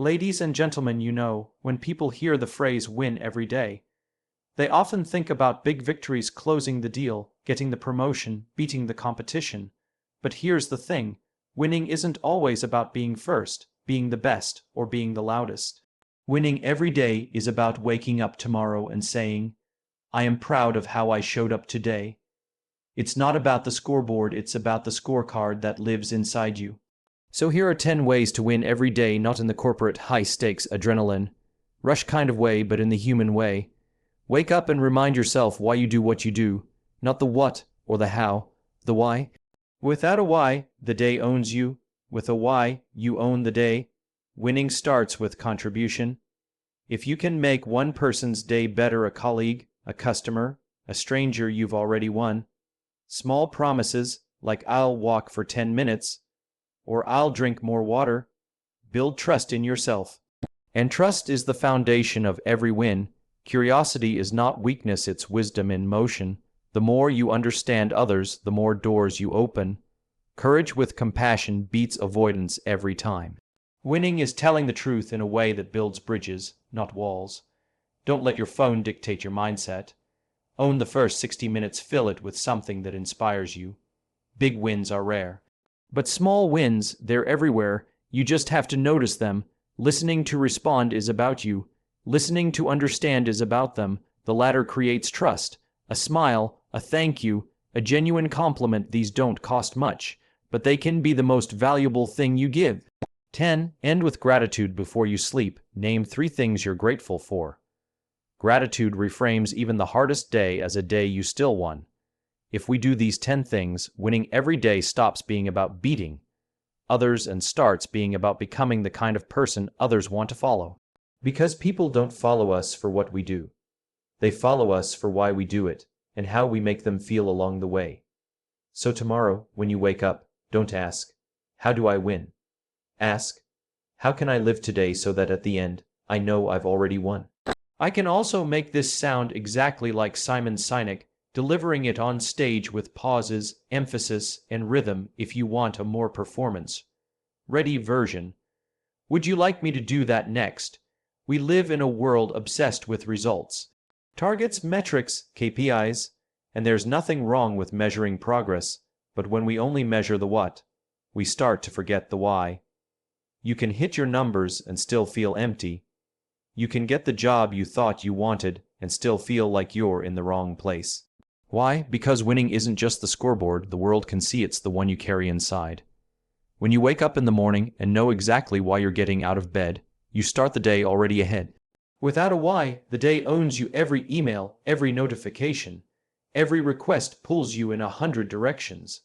Ladies and gentlemen, when people hear the phrase win every day, they often think about big victories, closing the deal, getting the promotion, beating the competition. But here's the thing, winning isn't always about being first, being the best, or being the loudest. Winning every day is about waking up tomorrow and saying, I am proud of how I showed up today. It's not about the scoreboard, it's about the scorecard that lives inside you. So here are 10 ways to win every day, not in the corporate high-stakes adrenaline rush kind of way, but in the human way. Wake up and remind yourself why you do what you do, not the what or the how, the why. Without a why, the day owns you. With a why, you own the day. Winning starts with contribution. If you can make one person's day better, a colleague, a customer, a stranger, you've already won. Small promises, like I'll walk for 10 minutes, or I'll drink more water, build trust in yourself. And trust is the foundation of every win. Curiosity is not weakness, it's wisdom in motion. The more you understand others, the more doors you open. Courage with compassion beats avoidance every time. Winning is telling the truth in a way that builds bridges, not walls. Don't let your phone dictate your mindset. Own the first 60 minutes, fill it with something that inspires you. Big wins are rare. But small wins, they're everywhere. You just have to notice them. Listening to respond is about you. Listening to understand is about them. The latter creates trust. A smile, a thank you, a genuine compliment, these don't cost much, but they can be the most valuable thing you give. 10. End with gratitude before you sleep. Name 3 things you're grateful for. Gratitude reframes even the hardest day as a day you still won. If we do these 10 things, winning every day stops being about beating others and starts being about becoming the kind of person others want to follow. Because people don't follow us for what we do. They follow us for why we do it, and how we make them feel along the way. So tomorrow, when you wake up, don't ask, how do I win? Ask, how can I live today so that at the end, I know I've already won? I can also make this sound exactly like Simon Sinek, delivering it on stage with pauses, emphasis, and rhythm if you want a more performance-ready version. Would you like me to do that next? We live in a world obsessed with results. Targets, metrics, KPIs, and there's nothing wrong with measuring progress, but when we only measure the what, we start to forget the why. You can hit your numbers and still feel empty. You can get the job you thought you wanted and still feel like you're in the wrong place. Why? Because winning isn't just the scoreboard, the world can see it's the one you carry inside. When you wake up in the morning and know exactly why you're getting out of bed, you start the day already ahead. Without a why, the day owns you. Every email, every notification, every request pulls you in 100 directions.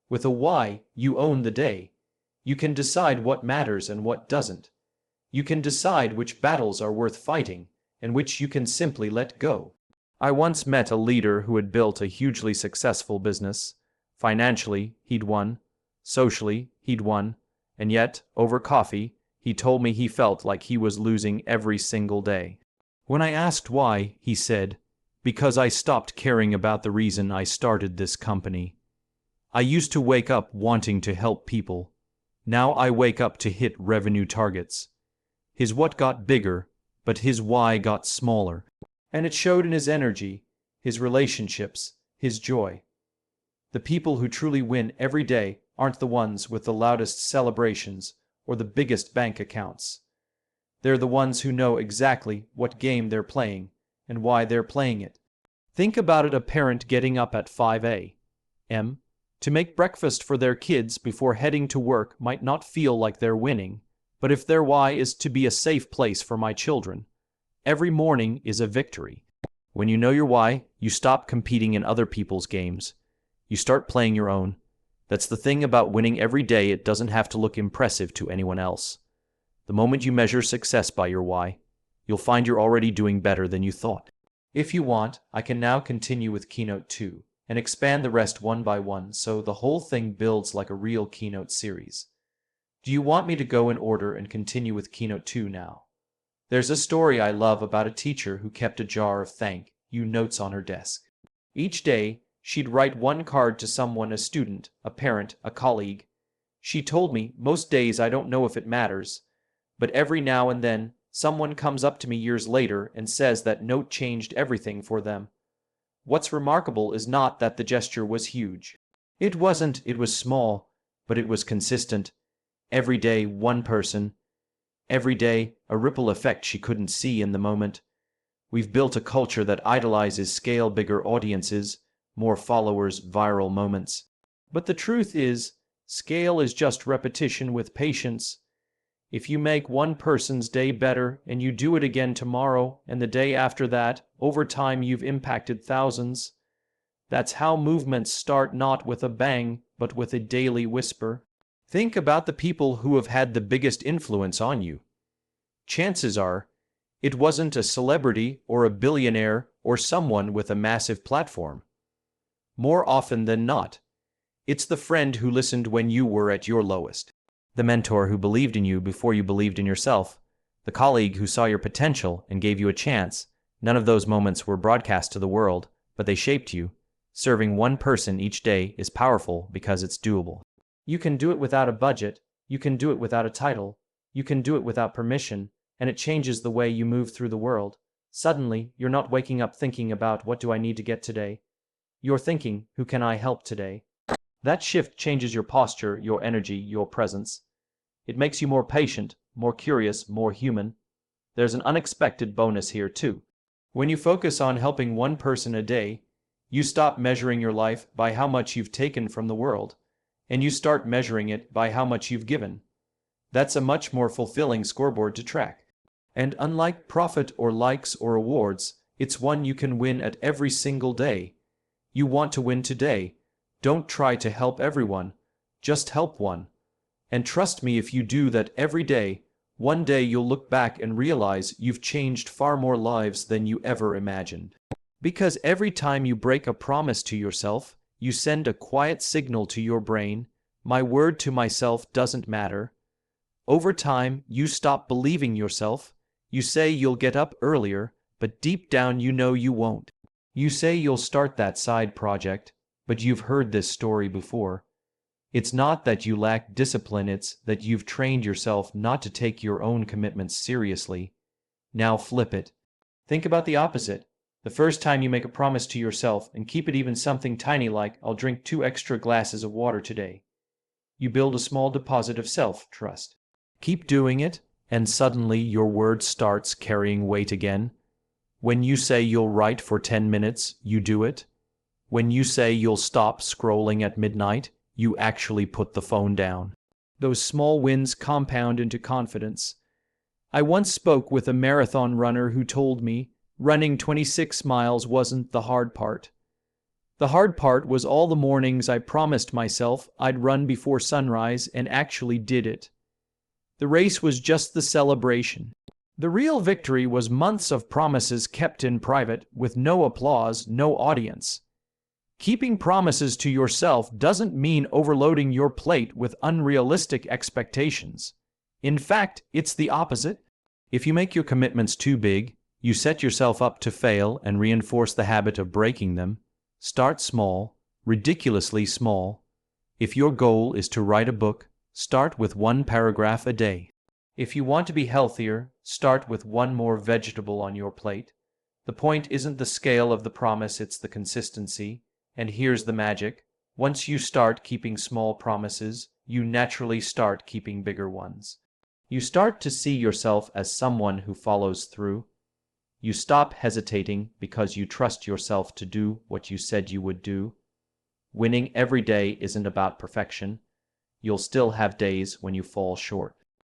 With a why, you own the day. You can decide what matters and what doesn't. You can decide which battles are worth fighting and which you can simply let go. I once met a leader who had built a hugely successful business. Financially, he'd won. Socially, he'd won. And yet, over coffee, he told me he felt like he was losing every single day. When I asked why, he said, because I stopped caring about the reason I started this company. I used to wake up wanting to help people. Now I wake up to hit revenue targets. His what got bigger, but his why got smaller. And it showed in his energy, his relationships, his joy. The people who truly win every day aren't the ones with the loudest celebrations or the biggest bank accounts. They're the ones who know exactly what game they're playing and why they're playing it. Think about it: a parent getting up at 5 a.m. to make breakfast for their kids before heading to work might not feel like they're winning, but if their why is to be a safe place for my children, every morning is a victory. When you know your why, you stop competing in other people's games. You start playing your own. That's the thing about winning every day, it doesn't have to look impressive to anyone else. The moment you measure success by your why, you'll find you're already doing better than you thought. If you want, I can now continue with Keynote 2 and expand the rest one by one so the whole thing builds like a real Keynote series. Do you want me to go in order and continue with Keynote 2 now? There's a story I love about a teacher who kept a jar of thank you notes on her desk. Each day, she'd write one card to someone: a student, a parent, a colleague. She told me, most days I don't know if it matters, But every now and then, someone comes up to me years later and says that note changed everything for them. What's remarkable is not that the gesture was huge. It wasn't, it was small, but it was consistent. Every day, one person. Every day, a ripple effect she couldn't see in the moment. We've built a culture that idolizes scale, bigger audiences, more followers, viral moments. But the truth is, scale is just repetition with patience. If you make one person's day better and you do it again tomorrow and the day after that, over time you've impacted thousands. That's how movements start, not with a bang, but with a daily whisper. Think about the people who have had the biggest influence on you. Chances are, it wasn't a celebrity or a billionaire or someone with a massive platform. More often than not, it's the friend who listened when you were at your lowest. The mentor who believed in you before you believed in yourself, the colleague who saw your potential and gave you a chance. None of those moments were broadcast to the world, but they shaped you. Serving one person each day is powerful because it's doable. You can do it without a budget, you can do it without a title, you can do it without permission, and it changes the way you move through the world. Suddenly, you're not waking up thinking about what do I need to get today. You're thinking, who can I help today? That shift changes your posture, your energy, your presence. It makes you more patient, more curious, more human. There's an unexpected bonus here too. When you focus on helping one person a day, you stop measuring your life by how much you've taken from the world, and you start measuring it by how much you've given. That's a much more fulfilling scoreboard to track. And unlike profit or likes or awards, it's one you can win at every single day. You want to win today. Don't try to help everyone, just help one. And trust me, if you do that every day, one day you'll look back and realize you've changed far more lives than you ever imagined. Because every time you break a promise to yourself, you send a quiet signal to your brain, my word to myself doesn't matter. Over time, you stop believing yourself. You say you'll get up earlier, but deep down you know you won't. You say you'll start that side project, but you've heard this story before. It's not that you lack discipline, it's that you've trained yourself not to take your own commitments seriously. Now flip it. Think about the opposite. The first time you make a promise to yourself, and keep it even something tiny like, I'll drink 2 extra glasses of water today. You build a small deposit of self-trust. Keep doing it, and suddenly your word starts carrying weight again. When you say you'll write for 10 minutes, you do it. When you say you'll stop scrolling at midnight, you actually put the phone down. Those small wins compound into confidence. I once spoke with a marathon runner who told me running 26 miles wasn't the hard part. The hard part was all the mornings I promised myself I'd run before sunrise and actually did it. The race was just the celebration. The real victory was months of promises kept in private, with no applause, no audience. Keeping promises to yourself doesn't mean overloading your plate with unrealistic expectations. In fact, it's the opposite. If you make your commitments too big, you set yourself up to fail and reinforce the habit of breaking them. Start small, ridiculously small. If your goal is to write a book, start with 1 paragraph a day. If you want to be healthier, start with 1 more vegetable on your plate. The point isn't the scale of the promise, it's the consistency. And here's the magic. Once you start keeping small promises, you naturally start keeping bigger ones. You start to see yourself as someone who follows through. You stop hesitating because you trust yourself to do what you said you would do. Winning every day isn't about perfection. You'll still have days when you fall short.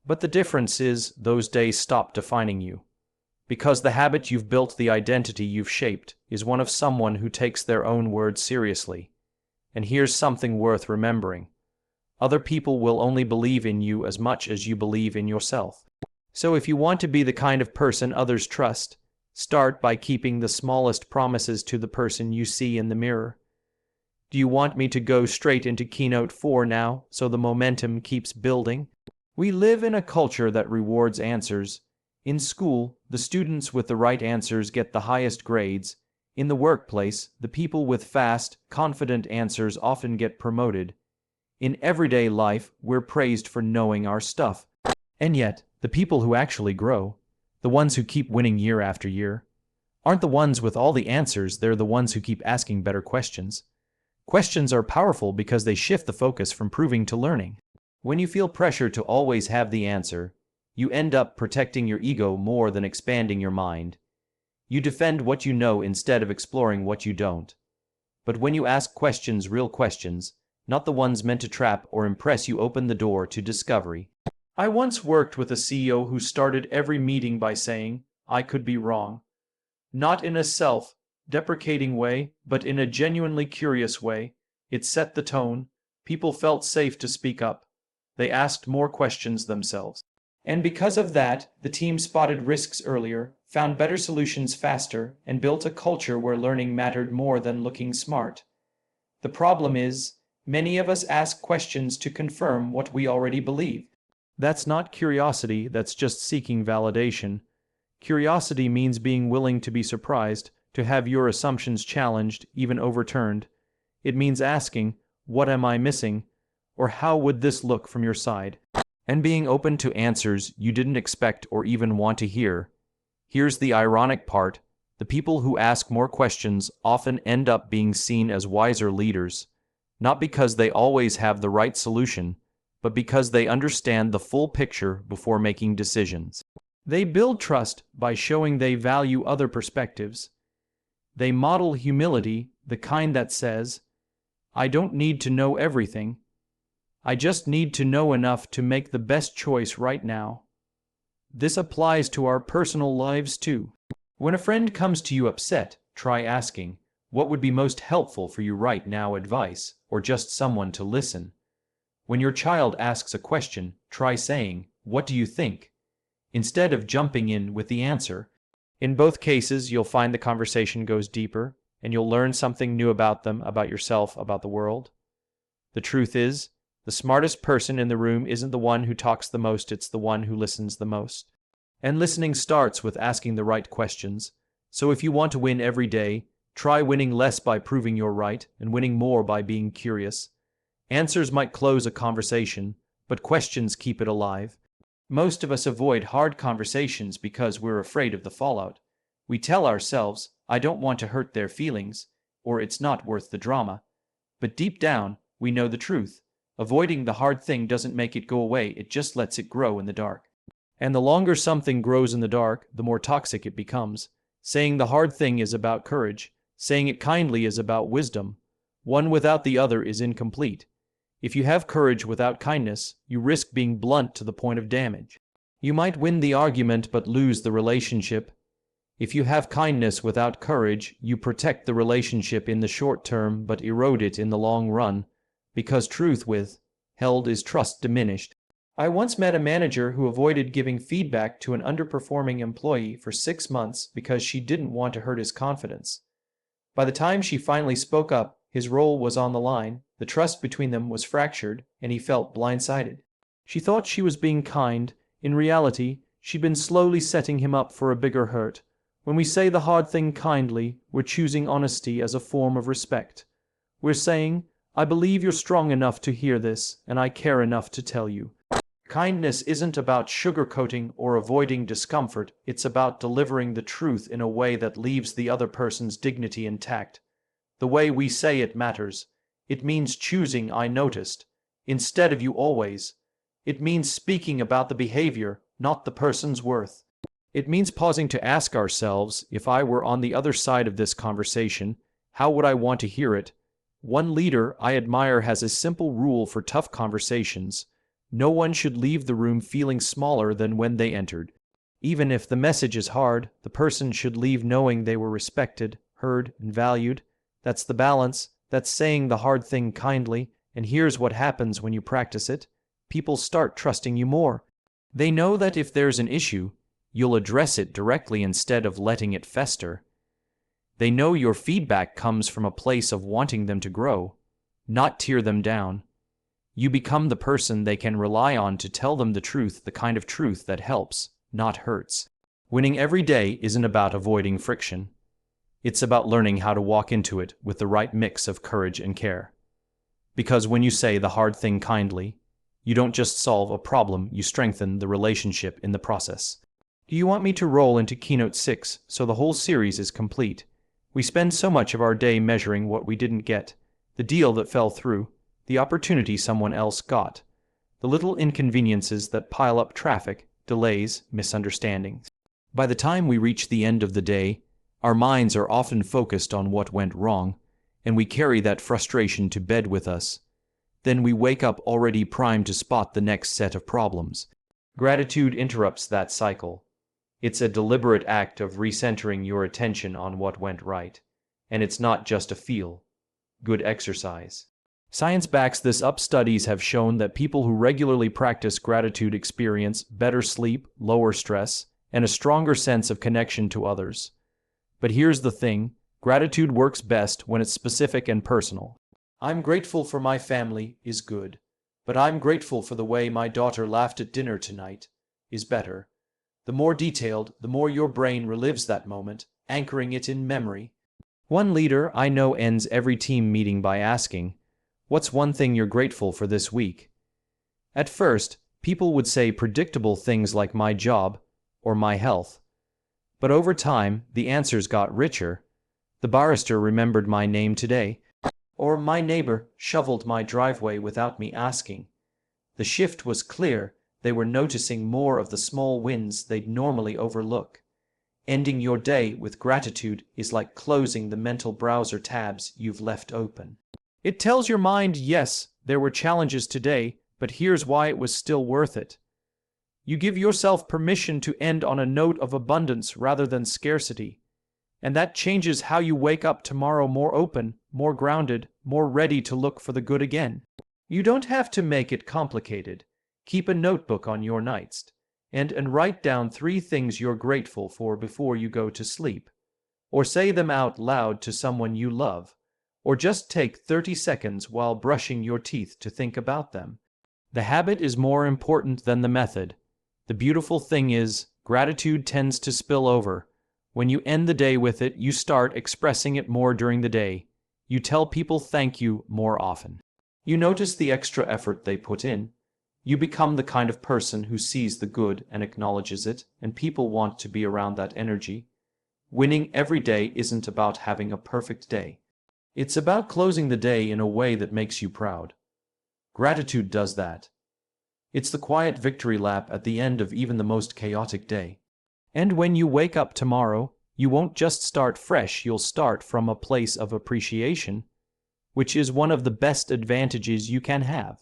But the difference is those days stop defining you. Because the habit you've built, the identity you've shaped, is one of someone who takes their own words seriously. And here's something worth remembering. Other people will only believe in you as much as you believe in yourself. So if you want to be the kind of person others trust, start by keeping the smallest promises to the person you see in the mirror. Do you want me to go straight into keynote 4 now, so the momentum keeps building? We live in a culture that rewards answers. In school, the students with the right answers get the highest grades. In the workplace, the people with fast, confident answers often get promoted. In everyday life, we're praised for knowing our stuff. And yet, The people who actually grow, the ones who keep winning year after year, aren't the ones with all the answers, they're the ones who keep asking better questions. Questions are powerful because they shift the focus from proving to learning. When you feel pressure to always have the answer, you end up protecting your ego more than expanding your mind. You defend what you know instead of exploring what you don't. But when you ask questions, real questions, not the ones meant to trap or impress, you open the door to discovery. I once worked with a CEO who started every meeting by saying, "I could be wrong." Not in a self-deprecating way, but in a genuinely curious way. It set the tone. People felt safe to speak up. They asked more questions themselves. And because of that, the team spotted risks earlier, found better solutions faster, and built a culture where learning mattered more than looking smart. The problem is, many of us ask questions to confirm what we already believe. That's not curiosity, that's just seeking validation. Curiosity means being willing to be surprised, to have your assumptions challenged, even overturned. It means asking, "What am I missing?" or "How would this look from your side?" And being open to answers you didn't expect or even want to hear. Here's the ironic part. The people who ask more questions often end up being seen as wiser leaders, not because they always have the right solution, but because they understand the full picture before making decisions. They build trust by showing they value other perspectives. They model humility, the kind that says, "I don't need to know everything. I just need to know enough to make the best choice right now." This applies to our personal lives too. When a friend comes to you upset, try asking, "What would be most helpful for you right now?" Advice, or just someone to listen. When your child asks a question, try saying, "What do you think?" instead of jumping in with the answer. In both cases, you'll find the conversation goes deeper, and you'll learn something new about them, about yourself, about the world. The truth is, the smartest person in the room isn't the one who talks the most, it's the one who listens the most. And listening starts with asking the right questions. So if you want to win every day, try winning less by proving you're right, and winning more by being curious. Answers might close a conversation, but questions keep it alive. Most of us avoid hard conversations because we're afraid of the fallout. We tell ourselves, "I don't want to hurt their feelings," or "It's not worth the drama." But deep down, we know the truth. Avoiding the hard thing doesn't make it go away, it just lets it grow in the dark. And the longer something grows in the dark, the more toxic it becomes. Saying the hard thing is about courage. Saying it kindly is about wisdom. One without the other is incomplete. If you have courage without kindness, you risk being blunt to the point of damage. You might win the argument but lose the relationship. If you have kindness without courage, you protect the relationship in the short term but erode it in the long run, because truth withheld is trust diminished. I once met a manager who avoided giving feedback to an underperforming employee for 6 months because she didn't want to hurt his confidence. By the time she finally spoke up, his role was on the line, the trust between them was fractured, and he felt blindsided. She thought she was being kind. In reality, she'd been slowly setting him up for a bigger hurt. When we say the hard thing kindly, we're choosing honesty as a form of respect. We're saying, "I believe you're strong enough to hear this, and I care enough to tell you." Kindness isn't about sugarcoating or avoiding discomfort, it's about delivering the truth in a way that leaves the other person's dignity intact. The way we say it matters. It means choosing "I noticed" instead of "you always." It means speaking about the behavior, not the person's worth. It means pausing to ask ourselves, if I were on the other side of this conversation, how would I want to hear it? One leader I admire has a simple rule for tough conversations. No one should leave the room feeling smaller than when they entered. Even if the message is hard, the person should leave knowing they were respected, heard, and valued. That's the balance. That's saying the hard thing kindly. And here's what happens when you practice it. People start trusting you more. They know that if there's an issue, you'll address it directly instead of letting it fester. They know your feedback comes from a place of wanting them to grow, not tear them down. You become the person they can rely on to tell them the truth, the kind of truth that helps, not hurts. Winning every day isn't about avoiding friction. It's about learning how to walk into it with the right mix of courage and care. Because when you say the hard thing kindly, You don't just solve a problem, you strengthen the relationship in the process. Do you want me to roll into Keynote 6 so the whole series is complete? We spend so much of our day measuring what we didn't get, the deal that fell through, the opportunity someone else got, the little inconveniences that pile up: traffic, delays, misunderstandings. By the time we reach the end of the day, our minds are often focused on what went wrong, and we carry that frustration to bed with us. Then we wake up already primed to spot the next set of problems. Gratitude interrupts that cycle. It's a deliberate act of recentering your attention on what went right, and it's not just a feel-good exercise. Science backs this up. Studies have shown that people who regularly practice gratitude experience better sleep, lower stress, and a stronger sense of connection to others. But here's the thing: gratitude works best when it's specific and personal. I'm grateful for my family is good, but I'm grateful for the way my daughter laughed at dinner tonight is better. The more detailed, the more your brain relives that moment, anchoring it in memory. One leader I know ends every team meeting by asking, "What's one thing you're grateful for this week?" At first, people would say predictable things like "my job" or "my health." But over time, the answers got richer. "The barrister remembered my name today," or "my neighbor shoveled my driveway without me asking." The shift was clear. They were noticing more of the small wins they'd normally overlook. Ending your day with gratitude is like closing the mental browser tabs you've left open. It tells your mind, yes, there were challenges today, but here's why it was still worth it. You give yourself permission to end on a note of abundance rather than scarcity. And that changes how you wake up tomorrow: more open, more grounded, more ready to look for the good again. You don't have to make it complicated. Keep a notebook on your nightstand and write down 3 things you're grateful for before you go to sleep. Or say them out loud to someone you love. Or just take 30 seconds while brushing your teeth to think about them. The habit is more important than the method. The beautiful thing is, gratitude tends to spill over. When you end the day with it, you start expressing it more during the day. You tell people thank you more often. You notice the extra effort they put in. You become the kind of person who sees the good and acknowledges it, and people want to be around that energy. Winning every day isn't about having a perfect day. It's about closing the day in a way that makes you proud. Gratitude does that. It's the quiet victory lap at the end of even the most chaotic day. And when you wake up tomorrow, you won't just start fresh, you'll start from a place of appreciation, which is one of the best advantages you can have.